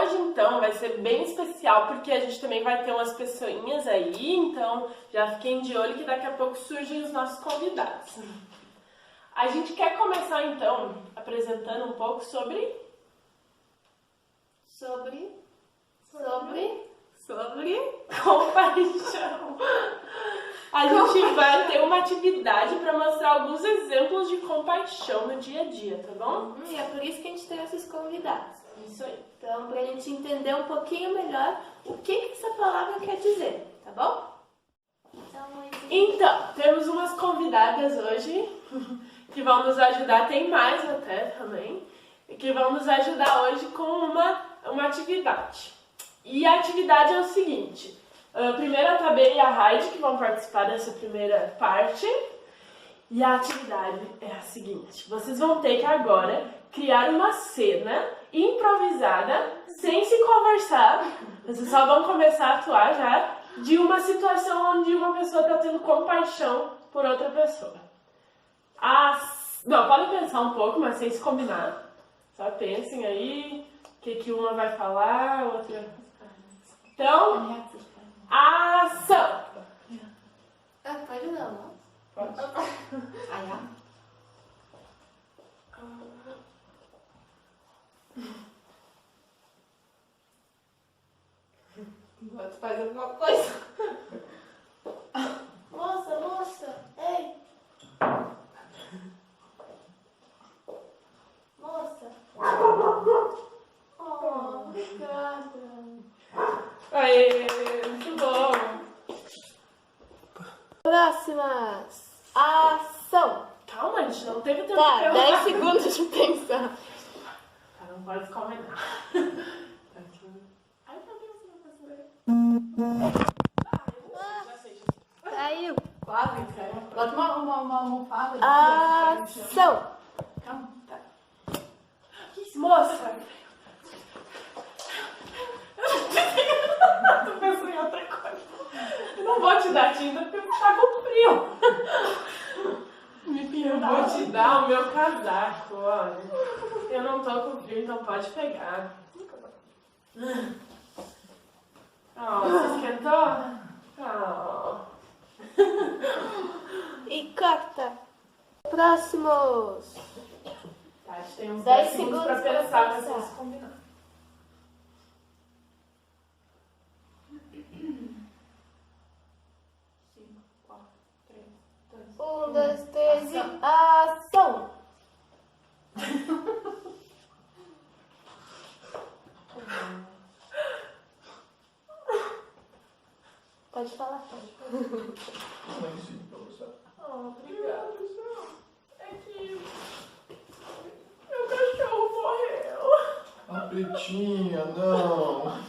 hoje, então, vai ser bem especial, porque a gente também vai ter umas pessoinhas aí, então já fiquem de olho que daqui a pouco surgem os nossos convidados. A gente quer começar, então, apresentando um pouco sobre compaixão. A gente vai ter uma atividade para mostrar alguns exemplos de compaixão no dia a dia, tá bom? E é por isso que a gente tem esses convidados. Isso aí. Então, pra gente entender um pouquinho melhor o que essa palavra quer dizer, tá bom? Então, temos umas convidadas hoje que vão nos ajudar, tem mais até também, que vão nos ajudar hoje com uma atividade. E a atividade é o seguinte, primeiro a Tabê e a Heidi que vão participar dessa primeira parte, e a atividade é a seguinte, vocês vão ter que agora criar uma cena improvisada, sem se conversar, vocês só vão começar a atuar já, de uma situação onde uma pessoa está tendo compaixão por outra pessoa. Não, podem pensar um pouco, mas sem se combinar. Só pensem aí o que uma vai falar, a outra... Então, ação! Pode não. Pode. Agora tu faz alguma coisa. Moça, ei! Moça! Oh, obrigada! Aê, muito bom! Próximas! Ação! Calma, a gente não teve tempo Tá, pra 10 segundos de pensar. Tá, não pode descombinar. Ai, meu Deus, não já sei. Caiu! Quase, cara. Bota uma almofada. Ação! Calma, tá. Moça! Tô pensando em outra coisa. Não vou te dar tinta porque tá com frio. Eu vou te dar o meu casaco, olha. Eu não tô com frio, então pode pegar. Você esquentou? E corta! Próximos! Tá, a gente tem uns 10 10 segundos pra pensar pra vocês combinar. 5, 4, 3, 2, 1, 2, 3 e ação! Pode falar. Obrigada, senhor. É que meu cachorro morreu. A pretinha, não.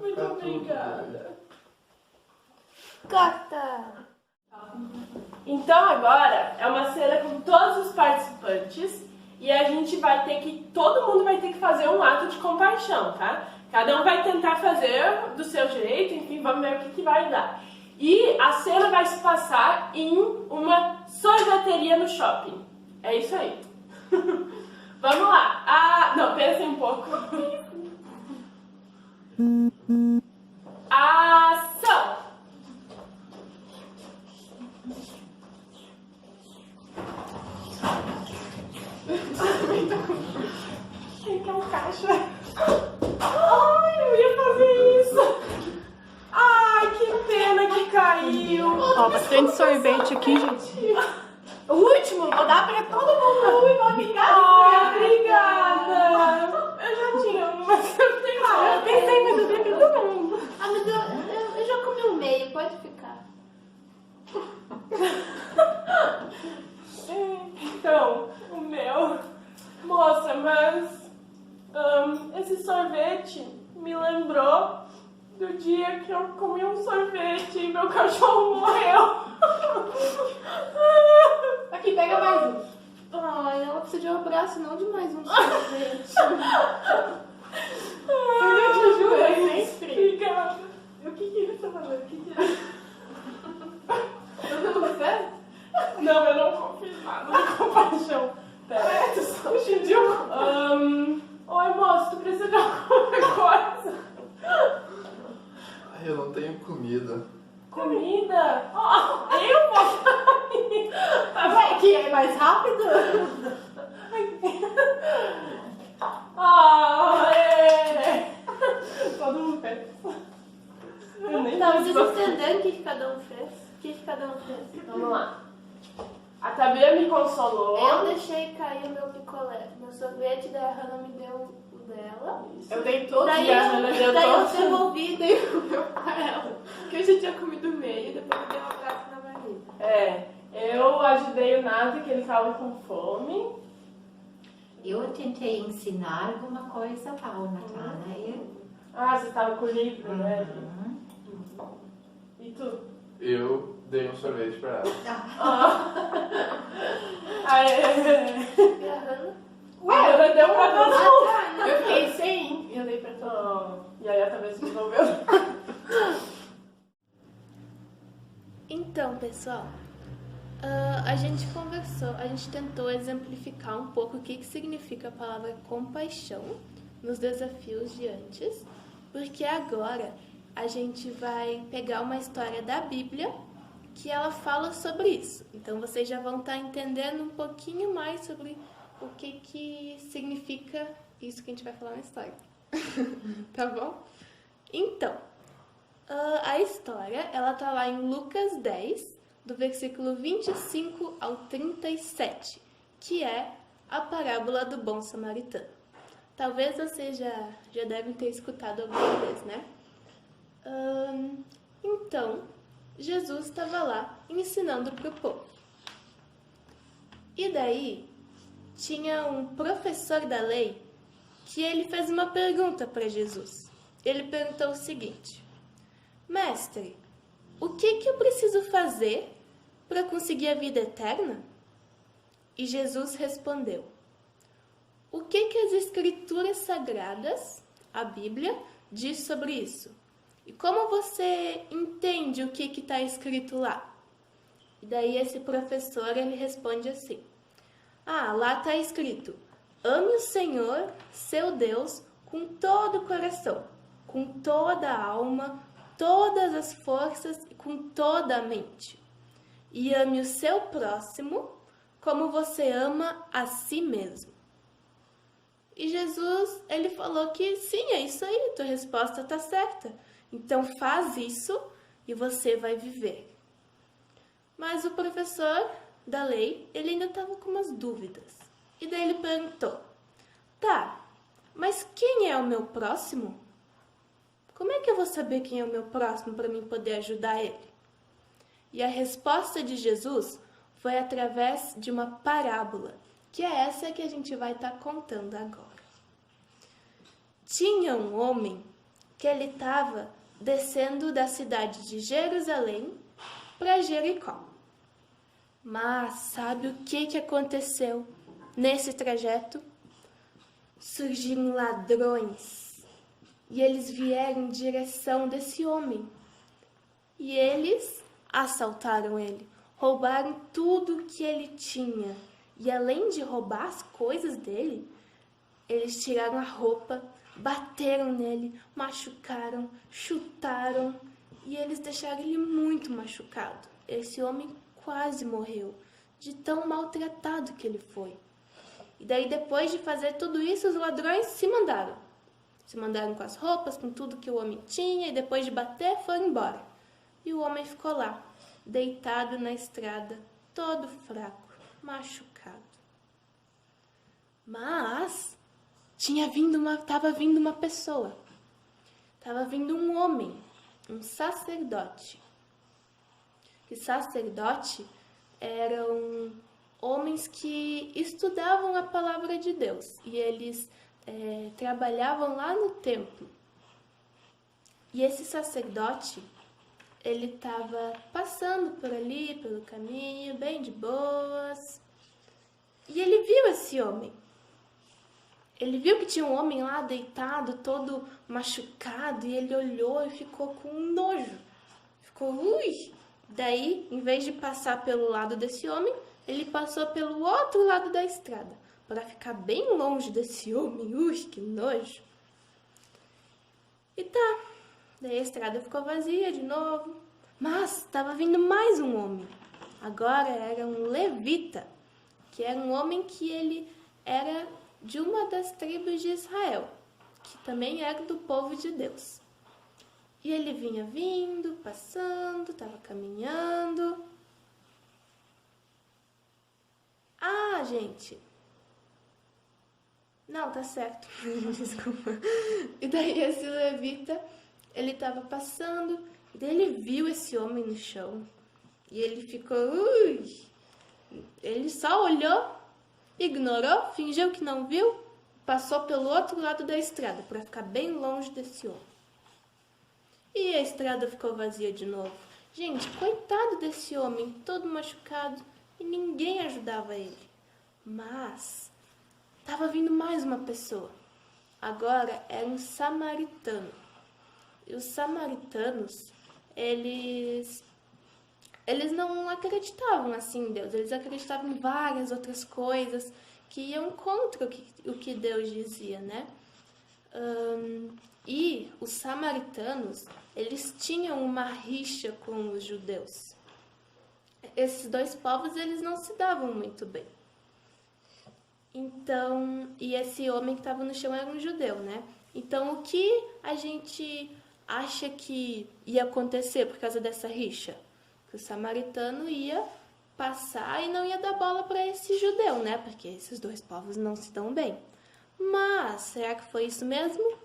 Muito obrigada. Corta! Então agora é uma cena com todos os participantes e a gente vai ter que, todo mundo vai ter que fazer um ato de compaixão, tá? Cada um vai tentar fazer do seu jeito, enfim, vamos ver o que vai dar. E a cena vai se passar em uma sorveteria no shopping. É isso aí. Vamos lá. Não, pensem um pouco. Ação! Tem que é um caixa. Ai, eu ia fazer isso. Ai, que pena que caiu. Ó, bastante sorvete aqui, gente. O último, vou dar pra todo mundo e vou ficar. Ai, obrigada. Eu já tinha uma, mas eu tenho Eu pensei, mas eu dei pra todo mundo. Mas eu já comi o meio, pode ficar. Então, o meu. Moça, mas esse sorvete me lembrou do dia que eu comi um sorvete e meu cachorro morreu. Aqui, pega mais um. Ai, ela precisa de um abraço, não de mais um sorvete. Eu te ajudo sempre. Obrigada. O que ele está fazendo? O que ele... Você não fez? Não, eu não confio em nada de compaixão. Pera. Tu só pediu. Oi, moça. entendendo o que cada um fez? Vamos lá. A Tabia me consolou. Eu deixei cair o meu picolé, meu sorvete, daí a Hannah me deu o dela. Eu dei todos Daí e a Hannah deu daí eu todos. devolvi, dei o meu pra ela. Porque eu já tinha comido meio e depois eu dei um abraço na barriga. Eu ajudei o Nath, que ele estava com fome. Eu tentei ensinar alguma coisa para o Nathanael. Ah, você estava com o livro, né? Uhum. E tu? Eu dei um sorvete pra ela. E a Hannah? Ué, eu deu pra todo mundo. Eu fiquei sem, eu dei pra todo mundo. E aí a Tabia se desenvolveu. Então, pessoal, a gente conversou, a gente tentou exemplificar um pouco o que significa a palavra compaixão nos desafios de antes, porque agora a gente vai pegar uma história da Bíblia que ela fala sobre isso. Então, vocês já vão estar entendendo um pouquinho mais sobre o que significa isso que a gente vai falar na história. Tá bom? Então, a história, ela tá lá em Lucas 10, do versículo 25 ao 37, que é a parábola do bom samaritano. Talvez vocês já devem ter escutado alguma vez, né? Então, Jesus estava lá ensinando para o povo. E daí, tinha um professor da lei que ele fez uma pergunta para Jesus. Ele perguntou o seguinte: Mestre, o que eu preciso fazer para conseguir a vida eterna? E Jesus respondeu: o que as Escrituras Sagradas, a Bíblia, diz sobre isso? E como você entende o que está escrito lá? E daí esse professor, ele responde assim: lá está escrito: ame o Senhor, seu Deus, com todo o coração, com toda a alma, todas as forças e com toda a mente. E ame o seu próximo como você ama a si mesmo. E Jesus, ele falou que sim, é isso aí, tua resposta está certa. Então faz isso e você vai viver. Mas o professor da lei, ele ainda estava com umas dúvidas. E daí ele perguntou: tá, mas quem é o meu próximo? Como é que eu vou saber quem é o meu próximo para mim poder ajudar ele? E a resposta de Jesus foi através de uma parábola, que é essa que a gente vai estar contando agora. Tinha um homem que ele estava descendo da cidade de Jerusalém para Jericó. Mas sabe o que aconteceu nesse trajeto? Surgiram ladrões e eles vieram em direção desse homem. E eles assaltaram ele, roubaram tudo que ele tinha. E além de roubar as coisas dele, eles tiraram a roupa, bateram nele, machucaram, chutaram e eles deixaram ele muito machucado. Esse homem quase morreu, de tão maltratado que ele foi. E daí, depois de fazer tudo isso, os ladrões se mandaram. Se mandaram com as roupas, com tudo que o homem tinha, e depois de bater, foram embora. E o homem ficou lá, deitado na estrada, todo fraco, machucado. Mas estava vindo uma pessoa. Estava vindo um homem, um sacerdote. E sacerdote eram homens que estudavam a palavra de Deus. E eles trabalhavam lá no templo. E esse sacerdote, ele estava passando por ali, pelo caminho, bem de boas. E ele viu esse homem. Ele viu que tinha um homem lá deitado, todo machucado, e ele olhou e ficou com nojo. Ficou, ui! Daí, em vez de passar pelo lado desse homem, ele passou pelo outro lado da estrada, para ficar bem longe desse homem. Ui, que nojo! E tá, daí a estrada ficou vazia de novo, mas estava vindo mais um homem. Agora era um levita, que era um homem que ele era de uma das tribos de Israel, que também era do povo de Deus. E ele vinha vindo, passando, estava caminhando. Ah, gente. Não, tá certo. Desculpa. E daí esse levita, ele estava passando, e daí ele viu esse homem no chão. E ele ficou... Ele só olhou, ignorou, fingiu que não viu, passou pelo outro lado da estrada, para ficar bem longe desse homem. E a estrada ficou vazia de novo. Gente, coitado desse homem, todo machucado, e ninguém ajudava ele. Mas estava vindo mais uma pessoa. Agora era um samaritano. E os samaritanos, eles não acreditavam assim em Deus. Eles acreditavam em várias outras coisas que iam contra o que Deus dizia, né? E os samaritanos, eles tinham uma rixa com os judeus. Esses dois povos, eles não se davam muito bem. Então, e esse homem que estava no chão era um judeu, né? Então, o que a gente acha que ia acontecer por causa dessa rixa? Que o samaritano ia passar e não ia dar bola para esse judeu, né? Porque esses dois povos não se dão bem. Mas, será que foi isso mesmo?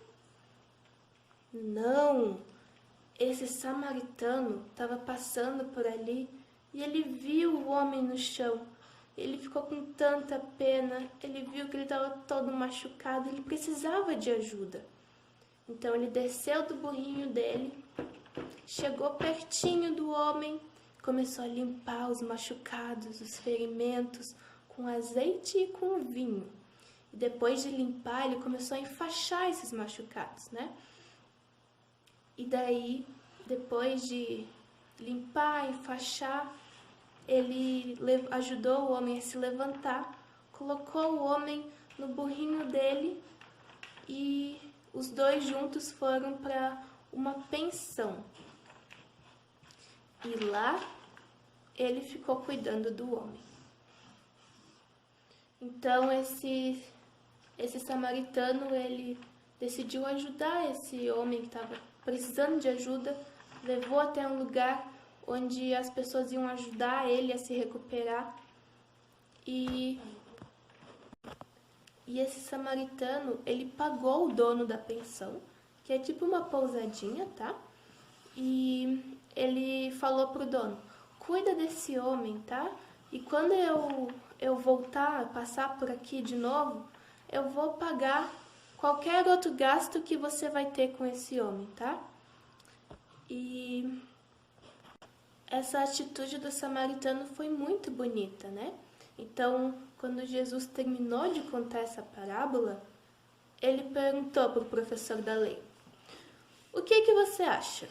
Não. Esse samaritano estava passando por ali e ele viu o homem no chão. Ele ficou com tanta pena, ele viu que ele estava todo machucado, ele precisava de ajuda. Então ele desceu do burrinho dele, chegou pertinho do homem, começou a limpar os machucados, os ferimentos, com azeite e com vinho. E depois de limpar, ele começou a enfaixar esses machucados, né? E daí, depois de limpar, enfaixar, ele ajudou o homem a se levantar, colocou o homem no burrinho dele e os dois juntos foram para uma pensão. E lá ele ficou cuidando do homem. Então esse samaritano, ele decidiu ajudar esse homem que estava precisando de ajuda, levou até um lugar onde as pessoas iam ajudar ele a se recuperar. E esse samaritano, ele pagou o dono da pensão, que é tipo uma pousadinha, tá? E ele falou pro dono: cuida desse homem, tá? E quando eu voltar, passar por aqui de novo, eu vou pagar qualquer outro gasto que você vai ter com esse homem, tá? E essa atitude do samaritano foi muito bonita, né? Então, quando Jesus terminou de contar essa parábola, ele perguntou para o professor da lei: o que você acha?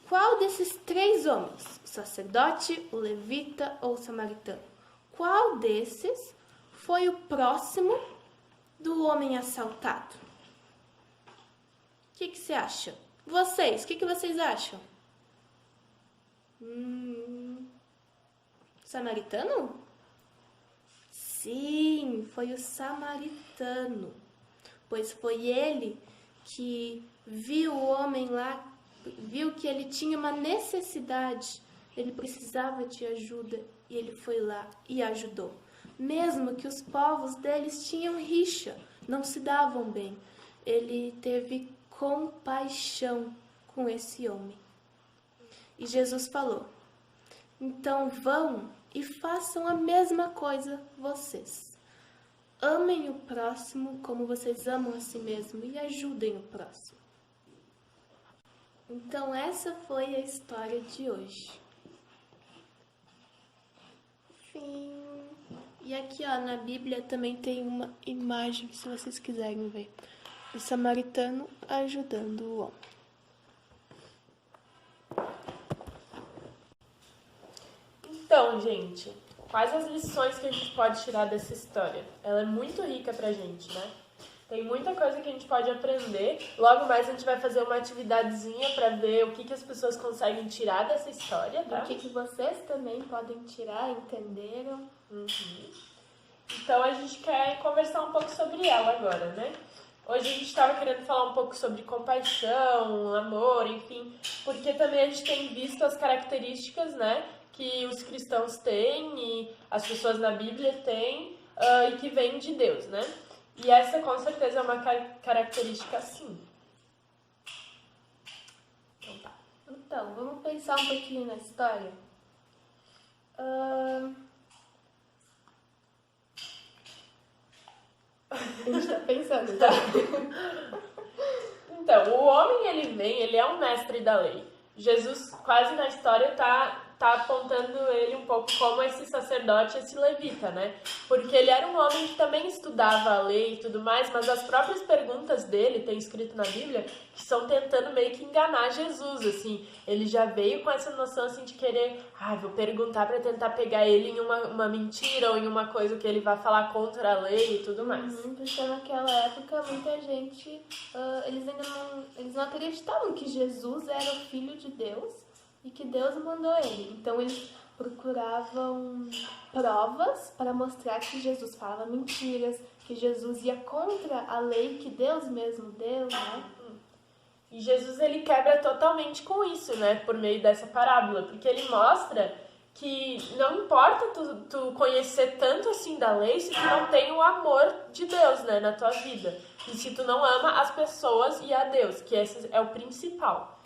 Qual desses três homens, o sacerdote, o levita ou o samaritano, qual desses foi o próximo do homem assaltado? O que você acha? Vocês, o que vocês acham? Samaritano? Sim, foi o samaritano, pois foi ele que viu o homem lá, viu que ele tinha uma necessidade, ele precisava de ajuda e ele foi lá e ajudou. Mesmo que os povos deles tinham rixa, não se davam bem, ele teve compaixão com esse homem. E Jesus falou: então vão e façam a mesma coisa vocês. Amem o próximo como vocês amam a si mesmo e ajudem o próximo. Então essa foi a história de hoje. Fim. E aqui, ó, na Bíblia também tem uma imagem, se vocês quiserem ver, o samaritano ajudando o homem. Então, gente, quais as lições que a gente pode tirar dessa história? Ela é muito rica pra gente, né? Tem muita coisa que a gente pode aprender. Logo mais a gente vai fazer uma atividadezinha pra ver o que as pessoas conseguem tirar dessa história, tá? O que vocês também podem tirar, entenderam? Então a gente quer conversar um pouco sobre ela agora, né? Hoje a gente estava querendo falar um pouco sobre compaixão, amor, enfim, porque também a gente tem visto as características, né, que os cristãos têm e as pessoas na Bíblia têm e que vêm de Deus, né? E essa com certeza é uma característica sim. Então tá. Então, vamos pensar um pouquinho na história? A gente tá pensando, tá? Então, o homem, ele é um mestre da lei. Jesus, quase na história, tá apontando ele um pouco como esse sacerdote, esse levita, né? Porque ele era um homem que também estudava a lei e tudo mais, mas as próprias perguntas dele, tem escrito na Bíblia, que estão tentando meio que enganar Jesus, assim. Ele já veio com essa noção, assim, de querer, vou perguntar para tentar pegar ele em uma mentira ou em uma coisa que ele vai falar contra a lei e tudo mais. Porque naquela época, muita gente, eles não acreditavam que Jesus era o Filho de Deus, e que Deus mandou ele. Então eles procuravam provas para mostrar que Jesus falava mentiras, que Jesus ia contra a lei que Deus mesmo deu, né? E Jesus, ele quebra totalmente com isso, né? Por meio dessa parábola, porque ele mostra que não importa tu conhecer tanto assim da lei se tu não tem o amor de Deus, né, na tua vida. E se tu não ama as pessoas e a Deus, que esse é o principal.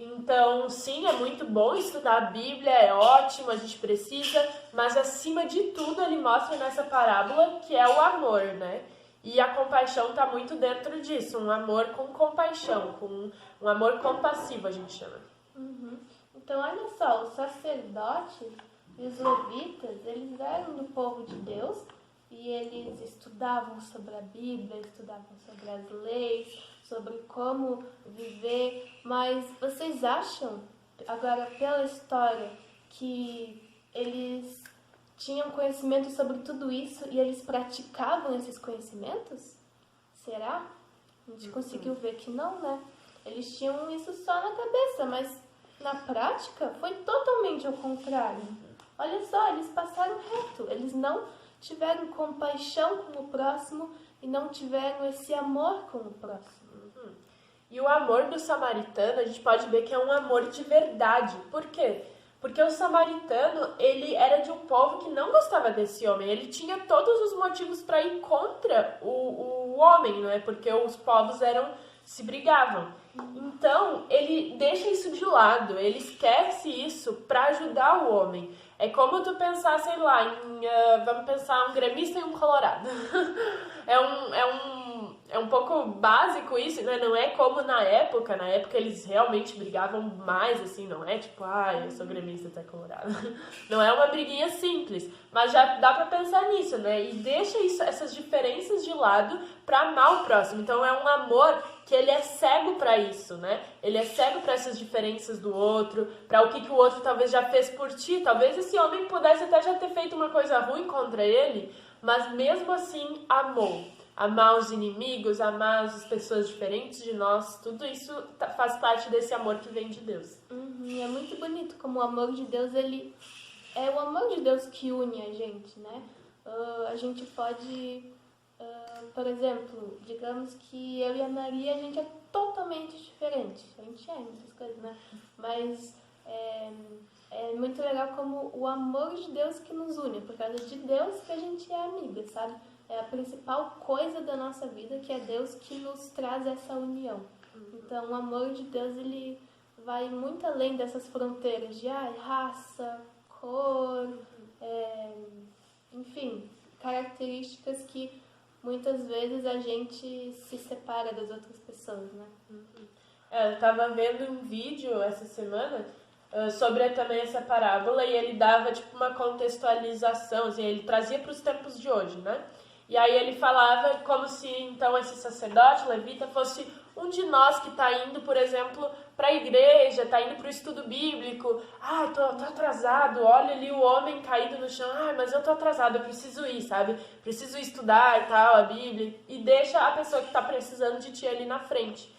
Então, sim, é muito bom estudar a Bíblia, é ótimo, a gente precisa, mas acima de tudo ele mostra nessa parábola que é o amor, né? E a compaixão está muito dentro disso, um amor com compaixão, com um amor compassivo, a gente chama. Então, olha só, os sacerdotes e os levitas, eles eram do povo de Deus e eles estudavam sobre a Bíblia, estudavam sobre as leis, sobre como viver, mas vocês acham, agora pela história, que eles tinham conhecimento sobre tudo isso e eles praticavam esses conhecimentos? Será? A gente conseguiu ver que não, né? Eles tinham isso só na cabeça, mas na prática foi totalmente ao contrário. Olha só, eles passaram reto, eles não tiveram compaixão com o próximo e não tiveram esse amor com o próximo. E o amor do samaritano, a gente pode ver que é um amor de verdade. Por quê? Porque o samaritano, ele era de um povo que não gostava desse homem. Ele tinha todos os motivos para ir contra o homem, não é? Porque os povos se brigavam. Então, ele deixa isso de lado, ele esquece isso para ajudar o homem. É como tu pensar, sei lá, vamos pensar um gremista e um colorado. É um pouco básico isso, né? Não é como na época eles realmente brigavam mais, assim, não é tipo, eu sou gremista, tu é colorado. Não é uma briguinha simples, mas já dá pra pensar nisso, né? E deixa essas diferenças de lado pra amar o próximo. Então é um amor que ele é cego pra isso, né? Ele é cego pra essas diferenças do outro, pra o que o outro talvez já fez por ti. Talvez esse homem pudesse até já ter feito uma coisa ruim contra ele, mas mesmo assim amou. Amar os inimigos, amar as pessoas diferentes de nós, tudo isso faz parte desse amor que vem de Deus. É muito bonito como o amor de Deus, ele é o amor de Deus que une a gente, né? A gente pode, por exemplo, digamos que eu e a Maria, a gente é totalmente diferente. A gente é muitas coisas, né? Mas é muito legal como o amor de Deus que nos une, por causa de Deus que a gente é amiga, sabe? É a principal coisa da nossa vida, que é Deus que nos traz essa união. Então, o amor de Deus, ele vai muito além dessas fronteiras de raça, cor, enfim, características que muitas vezes a gente se separa das outras pessoas, né? Eu estava vendo um vídeo essa semana sobre também essa parábola e ele dava tipo uma contextualização, assim, ele trazia para os tempos de hoje, né? E aí ele falava como se, então, esse sacerdote, levita, fosse um de nós que está indo, por exemplo, para a igreja, está indo para o estudo bíblico. Tô atrasado, olha ali o homem caído no chão. Mas eu tô atrasado, eu preciso ir, sabe? Preciso estudar e tal, a Bíblia. E deixa a pessoa que está precisando de ti ali na frente.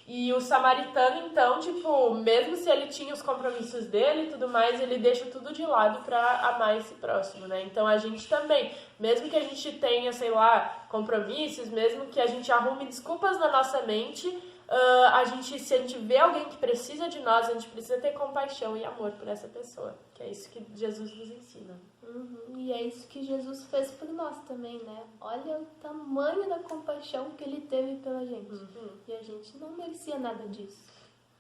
E o samaritano, então, tipo, mesmo se ele tinha os compromissos dele e tudo mais, ele deixa tudo de lado pra amar esse próximo, né? Então a gente também, mesmo que a gente tenha, sei lá, compromissos, mesmo que a gente arrume desculpas na nossa mente, se a gente vê alguém que precisa de nós, a gente precisa ter compaixão e amor por essa pessoa. Que é isso que Jesus nos ensina. E é isso que Jesus fez por nós também, né? Olha o tamanho da compaixão que ele teve pela gente. E a gente não merecia nada disso.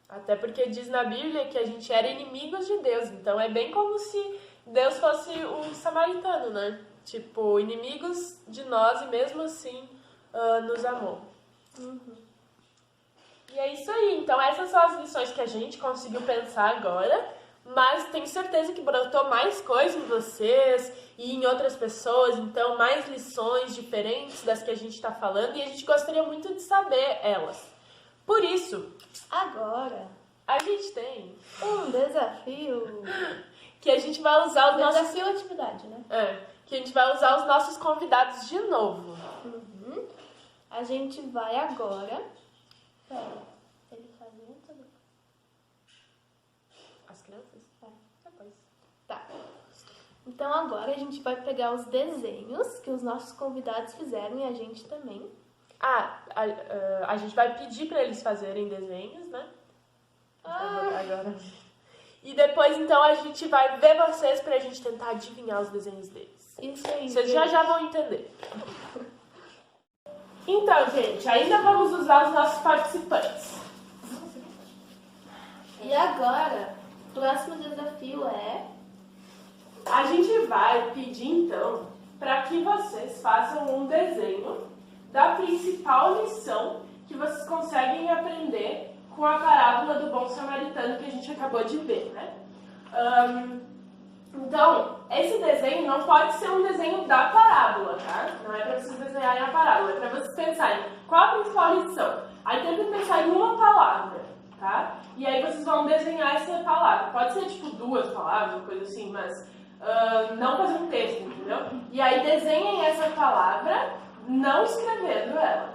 Até porque diz na Bíblia que a gente era inimigos de Deus. Então é bem como se Deus fosse um samaritano, né? Tipo, inimigos de nós e mesmo assim nos amou. E é isso aí. Então essas são as lições que a gente conseguiu pensar agora. Mas tenho certeza que brotou mais coisa em vocês e em outras pessoas. Então mais lições diferentes das que a gente está falando. E a gente gostaria muito de saber elas. Por isso, Agora, a gente tem um desafio. que a gente vai usar os nossos... Desafio atividade, né? que a gente vai usar os nossos convidados de novo. A gente vai agora... Pera, ele faz antes ou depois? As crianças? Depois. Tá. Então agora a gente vai pegar os desenhos que os nossos convidados fizeram e a gente também. A gente vai pedir para eles fazerem desenhos, né? Agora. E depois, então, a gente vai ver vocês pra gente tentar adivinhar os desenhos deles. Isso aí. Vocês já vão entender. Então, gente, ainda vamos usar os nossos participantes. E agora, o próximo desafio é... A gente vai pedir, então, para que vocês façam um desenho da principal lição que vocês conseguem aprender com a parábola do bom samaritano que a gente acabou de ver, né? Então, esse desenho não pode ser um desenho da parábola, tá? Não é para vocês desenharem a parábola, é para vocês pensarem qual a principal lição. Aí tentem pensar em uma palavra, tá? E aí vocês vão desenhar essa palavra. Pode ser tipo 2 palavras, uma coisa assim, mas não fazer um texto, entendeu? E aí desenhem essa palavra, não escrevendo ela.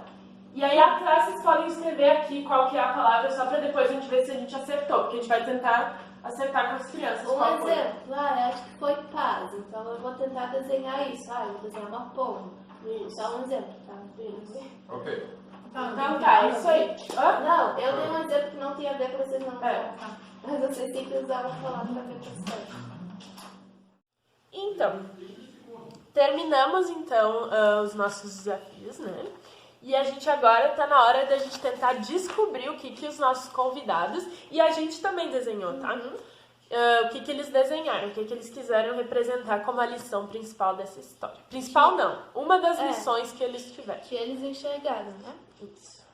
E aí atrás vocês podem escrever aqui qual que é a palavra, só para depois a gente ver se a gente acertou, porque a gente vai tentar acertar com as crianças. Um exemplo, eu acho que foi paz, então eu vou tentar desenhar isso. Eu vou desenhar uma pomba. Só um exemplo, tá? Ok. Então tá, é isso aí. Não, eu dei um exemplo que não tem a ver com vocês não. Mas vocês têm que usar uma palavra pra ver com vocês. Então, terminamos então os nossos desafios, né? E a gente agora tá na hora da gente tentar descobrir o que os nossos convidados, e a gente também desenhou, tá? O que eles desenharam, o que eles quiseram representar como a lição principal dessa história. Principal não, uma das lições que eles tiveram. Que eles enxergaram, né? Isso.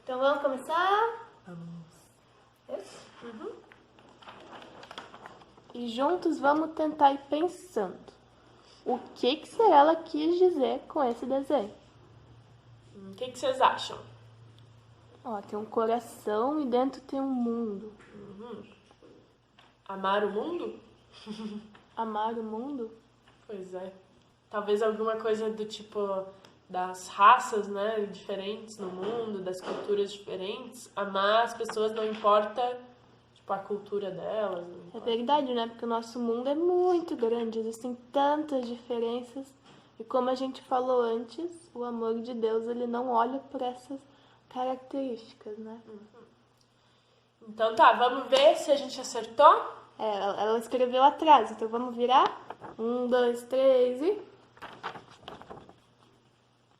Então vamos começar? Vamos. Isso? E juntos vamos tentar ir pensando. O que será ela quis dizer com esse desenho? O que vocês acham? Ó, tem um coração e dentro tem um mundo. Amar o mundo? Amar o mundo? Pois é. Talvez alguma coisa do tipo das raças, né, diferentes no mundo, das culturas diferentes. Amar as pessoas não importa, tipo, a cultura delas. É verdade, né? Porque o nosso mundo é muito grande, existem tantas diferenças. E como a gente falou antes, o amor de Deus, ele não olha por essas características, né? Então tá, vamos ver se a gente acertou? Ela escreveu atrás, então vamos virar? 1, 2, 3 e...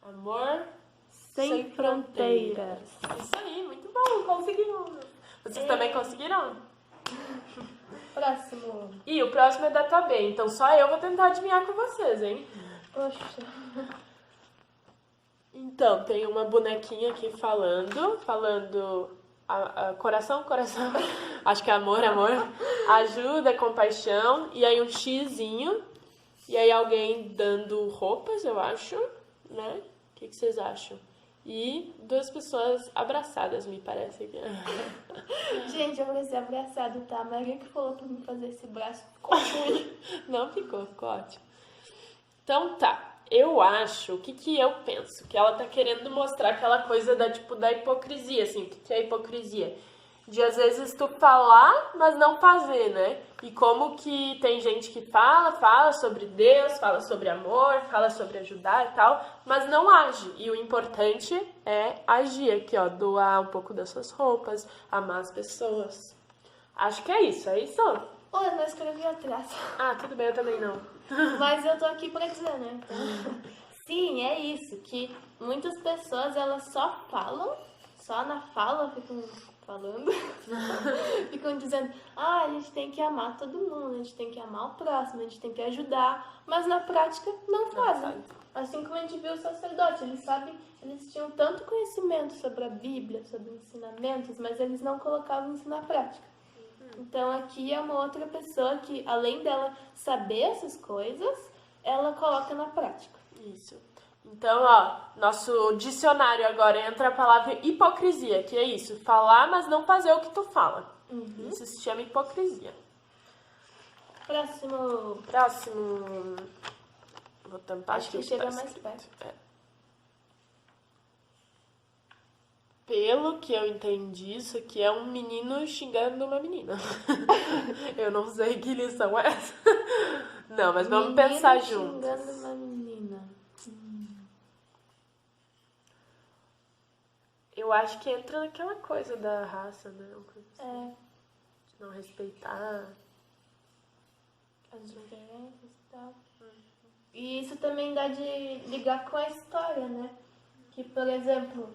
Amor Sem fronteiras. Isso aí, muito bom, conseguimos. Vocês também conseguiram? Próximo. E o próximo é da tua B, então só eu vou tentar adivinhar com vocês, hein? Poxa. Então, tem uma bonequinha aqui falando coração, acho que é amor, ajuda, compaixão, e aí um xizinho, e aí alguém dando roupas, eu acho, né? O que vocês acham? E 2 pessoas abraçadas, me parece. Gente, eu vou ser abraçado, tá? Mas alguém que falou pra mim fazer esse braço ficou ruim. Não ficou ótimo. Então tá. eu acho, o que eu penso? Que ela tá querendo mostrar aquela coisa da hipocrisia, assim. O que é hipocrisia? De às vezes tu falar, mas não fazer, né? E como que tem gente que fala sobre Deus, fala sobre amor, fala sobre ajudar e tal, mas não age. E o importante é agir aqui, ó, doar um pouco das suas roupas, amar as pessoas. Acho que é isso, é isso? Oi, eu não escrevi atrás. Ah, tudo bem, eu também não. Mas eu tô aqui pra dizer, né? Então, sim, é isso, que muitas pessoas, elas só falam, só na fala ficam falando, ficam dizendo, a gente tem que amar todo mundo, a gente tem que amar o próximo, a gente tem que ajudar, mas na prática não fazem. Assim como a gente viu o sacerdote, eles tinham tanto conhecimento sobre a Bíblia, sobre ensinamentos, mas eles não colocavam isso na prática. Então aqui é uma outra pessoa que, além dela saber essas coisas, ela coloca na prática. Isso. Então, ó, nosso dicionário agora entra a palavra hipocrisia, que é isso, falar, mas não fazer o que tu fala. Isso se chama hipocrisia. Próximo. Vou tampar Acho aqui que o chega tá mais escrito. perto. Pelo que eu entendi, isso aqui é um menino xingando uma menina. Eu não sei que lição é essa. Não, mas vamos pensar juntos. Xingando uma menina. Eu acho que entra naquela coisa da raça, né? Uma coisa assim. De não respeitar As diferenças e tal. E isso também dá de ligar com a história, né? Que, por exemplo,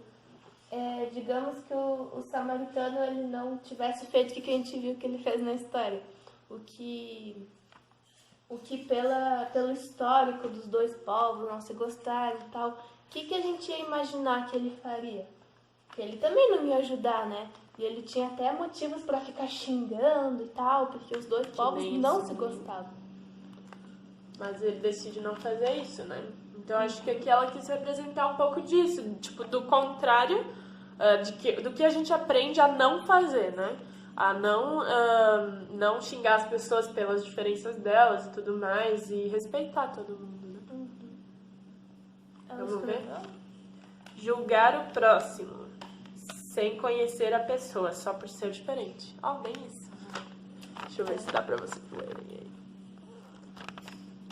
digamos que o samaritano ele não tivesse feito o que a gente viu que ele fez na história. O que pelo histórico dos dois povos não se gostarem e tal, o que a gente ia imaginar que ele faria? Que ele também não ia ajudar, né? E ele tinha até motivos pra ficar xingando e tal, porque os dois povos não se gostavam. Mas ele decide não fazer isso, né? Então acho que aqui ela quis representar um pouco disso, tipo, do contrário do que a gente aprende a não fazer, né? A não xingar as pessoas pelas diferenças delas e tudo mais, e respeitar todo mundo, né? Vamos ver? Julgar o próximo, sem conhecer a pessoa, só por ser diferente. Ó, bem isso. Deixa eu ver se dá pra vocês lerem aí.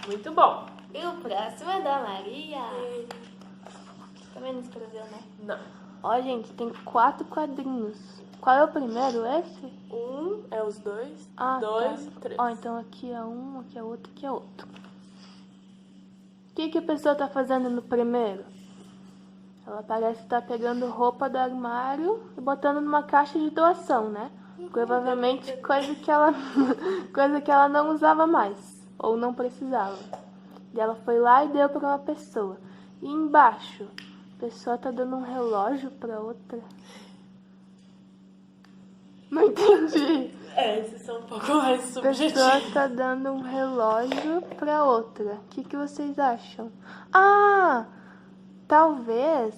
Muito bom. E o próximo é da Maria. Também não escreveu, né? Não. Ó, gente, tem 4 quadrinhos. Qual é o primeiro? Esse? Um é os dois, Ah, dois tá. e três. Ó, então aqui é um, aqui é outro, aqui é outro. O que a pessoa tá fazendo no primeiro? Ela parece estar pegando roupa do armário e botando numa caixa de doação, né? Provavelmente coisa que ela não usava mais ou não precisava. E ela foi lá e deu para uma pessoa. E embaixo, a pessoa tá dando um relógio para outra. Não entendi. Esses são um pouco mais A pessoa subjetivos. tá dando um relógio para outra. O que vocês acham? Ah, talvez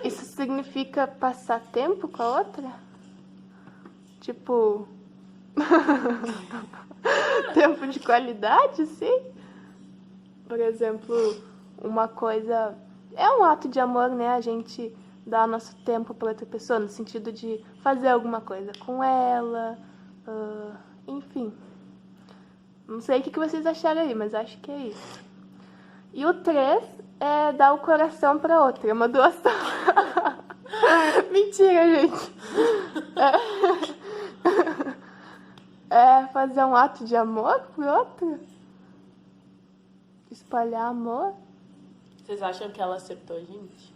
isso significa passar tempo com a outra? Tipo, tempo de qualidade, sim? Por exemplo, uma coisa... É um ato de amor, né? A gente dá nosso tempo para outra pessoa, no sentido de fazer alguma coisa com ela, enfim. Não sei o que vocês acharam aí, mas acho que é isso. E o 3 é dar o coração para outra, é uma doação. Mentira, gente. É fazer um ato de amor por outra? Espalhar amor? Vocês acham que ela acertou, gente?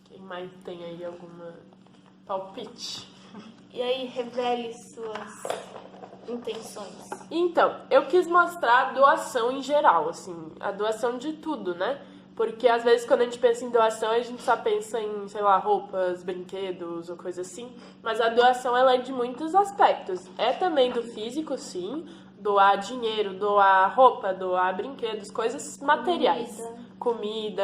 Quem mais tem aí alguma palpite? E aí, revele suas intenções. Então, eu quis mostrar a doação em geral, assim, a doação de tudo, né? Porque às vezes quando a gente pensa em doação, a gente só pensa em, sei lá, roupas, brinquedos ou coisa assim. Mas a doação, ela é de muitos aspectos. É também do físico, sim. Doar dinheiro, doar roupa, doar brinquedos, coisas materiais. Comida.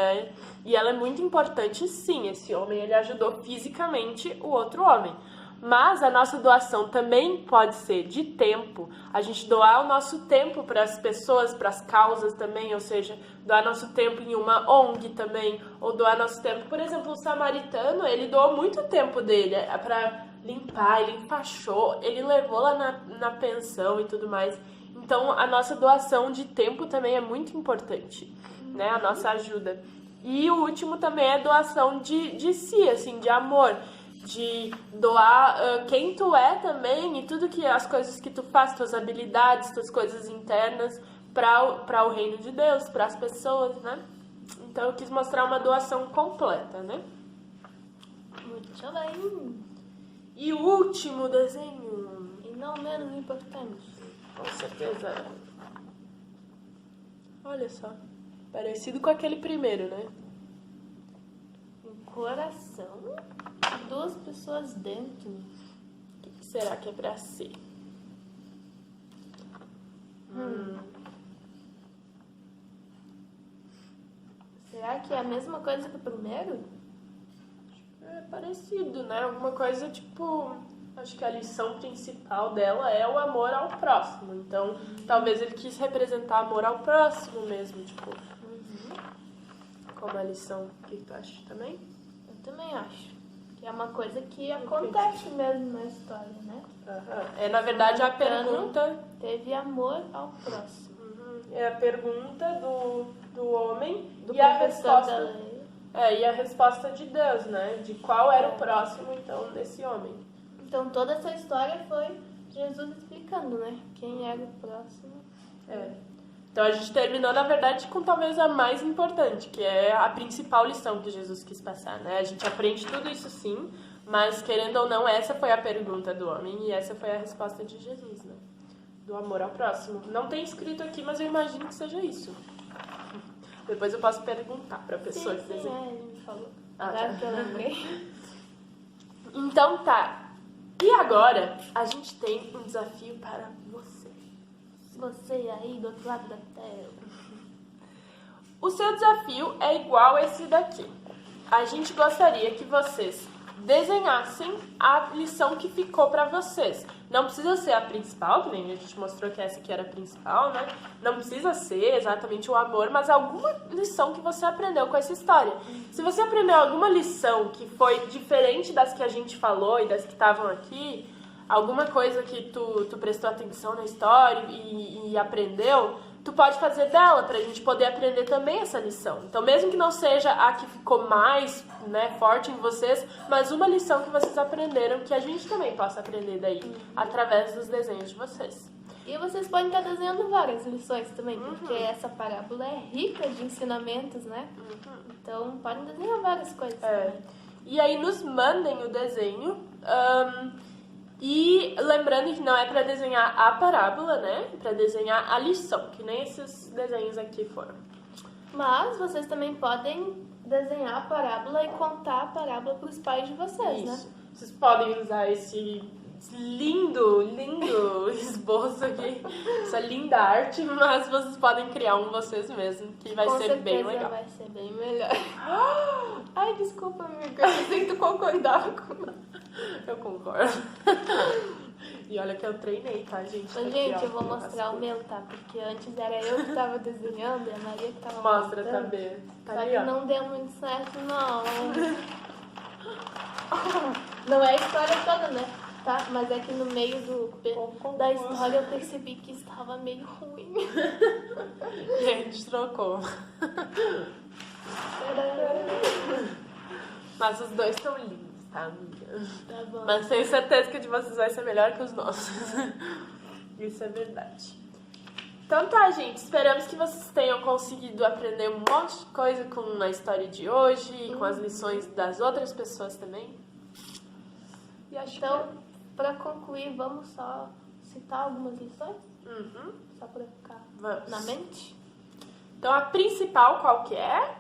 E ela é muito importante, sim. Esse homem, ele ajudou fisicamente o outro homem. Mas a nossa doação também pode ser de tempo, a gente doar o nosso tempo para as pessoas, para as causas também, ou seja, doar nosso tempo em uma ONG também, ou doar nosso tempo, por exemplo, o samaritano, ele doou muito tempo dele para limpar, ele enfaixou, ele levou lá na pensão e tudo mais. Então, a nossa doação de tempo também é muito importante, né? A nossa ajuda. E o último também é doação de si, assim, de amor, de doar quem tu é também e tudo que as coisas que tu faz, tuas habilidades, tuas coisas internas para o reino de Deus, para as pessoas, né? Então, eu quis mostrar uma doação completa, né? Muito bem. E o último desenho, E não menos importante. com certeza. Olha só. Parecido com aquele primeiro, né? Um coração. 2 pessoas dentro. O que será que é pra ser? Será que é a mesma coisa que o primeiro? É parecido, né? Alguma coisa tipo... Acho que a lição principal dela é o amor ao próximo. Então, talvez ele quis representar amor ao próximo mesmo, tipo... Como a lição. O que tu acha também? Eu também acho. Que é uma coisa que acontece mesmo na história, né? É, na verdade, a pergunta... Teve amor ao próximo. É a pergunta do homem Do e a professor resposta... da lei. E a resposta de Deus, né? De qual era o próximo, então, desse homem. Então toda essa história foi Jesus explicando, né? Quem era o próximo. Então a gente terminou, na verdade, com talvez a mais importante, que é a principal lição que Jesus quis passar, né? A gente aprende tudo isso sim, mas querendo ou não, essa foi a pergunta do homem e essa foi a resposta de Jesus, né? Do amor ao próximo. Não tem escrito aqui, mas eu imagino que seja isso. Depois eu posso perguntar pra pessoa que desenhou. Ele me falou. Ah, Agora tá. que eu lembrei. Então tá. E agora, a gente tem um desafio para você. Você aí do outro lado da tela. O seu desafio é igual esse daqui. A gente gostaria que vocês desenhassem a lição que ficou para vocês. Não precisa ser a principal, que nem a gente mostrou que essa aqui era a principal, né? Não precisa ser exatamente o amor, mas alguma lição que você aprendeu com essa história. Se você aprendeu alguma lição que foi diferente das que a gente falou e das que estavam aqui, alguma coisa que tu prestou atenção na história e aprendeu, tu pode fazer dela pra gente poder aprender também essa lição. Então, mesmo que não seja a que ficou mais, né, forte em vocês, mas uma lição que vocês aprenderam que a gente também possa aprender daí, através dos desenhos de vocês. E vocês podem estar desenhando várias lições também, porque essa parábola é rica de ensinamentos, né? Então podem desenhar várias coisas também. E aí nos mandem o desenho. E lembrando que não é para desenhar a parábola, né? É para desenhar a lição, que nem esses desenhos aqui foram. Mas vocês também podem desenhar a parábola e contar a parábola para os pais de vocês, né? Isso. Vocês podem usar esse lindo esboço aqui, essa linda arte, mas vocês podem criar um vocês mesmos, que vai Com ser bem certeza legal. vai ser bem melhor. Ai, desculpa, amiga. Eu pensei que tu concordava comigo. Eu concordo. E olha que eu treinei, tá, gente? Mas, Aqui, gente, ó, eu vou mostrar o meu, tá? Porque antes era eu que tava desenhando e a Maria que tava Mostra montando. também. Tá Só ali, que ó. não deu muito certo, não. Não é a história toda, né? Tá? Mas é que no meio da história eu percebi que estava meio ruim. E a gente trocou. Mas os dois são lindos, tá, amiga? Tá bom. Mas tenho certeza que o de vocês vai ser melhor que os nossos. Isso é verdade. Então tá, gente. Esperamos que vocês tenham conseguido aprender um monte de coisa com a história de hoje e com as lições das outras pessoas também. E acho Então, pra concluir, vamos só citar algumas lições? Só pra ficar Vamos. na mente? Então a principal qual que é?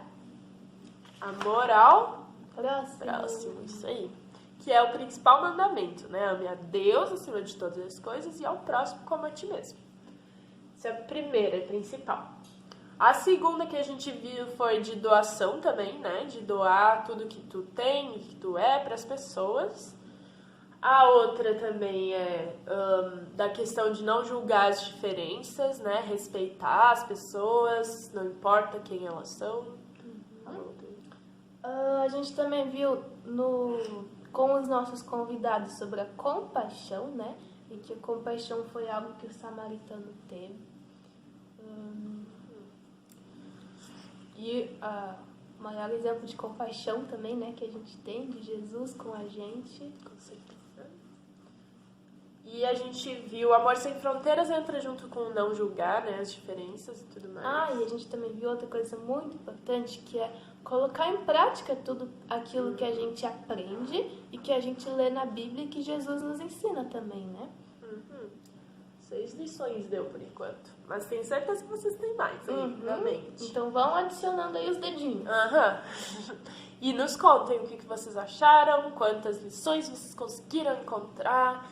Amor ao próximo, isso aí. Que é o principal mandamento, né? Ame a Deus acima de todas as coisas e ao próximo como a ti mesmo. Essa é a primeira e principal. A segunda que a gente viu foi de doação também, né? De doar tudo que tu tem e que tu é para as pessoas. A outra também é da questão de não julgar as diferenças, né? Respeitar as pessoas, não importa quem elas são. A gente também viu com os nossos convidados sobre a compaixão, né? E que a compaixão foi algo que o samaritano teve. E o maior exemplo de compaixão também, né? Que a gente tem de Jesus com a gente. Com certeza. E a gente viu Amor Sem Fronteiras entra junto com não julgar, né? As diferenças e tudo mais. E a gente também viu outra coisa muito importante, que é colocar em prática tudo aquilo que a gente aprende e que a gente lê na Bíblia e que Jesus nos ensina também, né? 6 lições deu por enquanto. Mas tenho certeza que vocês têm mais aí na mente. Então vão adicionando aí os dedinhos. E nos contem o que vocês acharam, quantas lições vocês conseguiram encontrar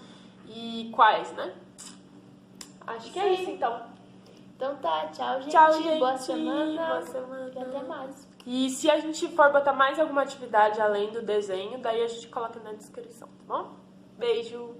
e quais, né? Acho que é isso, então. Então tá, tchau, gente. Tchau, gente. Boa semana. Boa semana. E até mais. E se a gente for botar mais alguma atividade além do desenho, daí a gente coloca na descrição, tá bom? Beijo!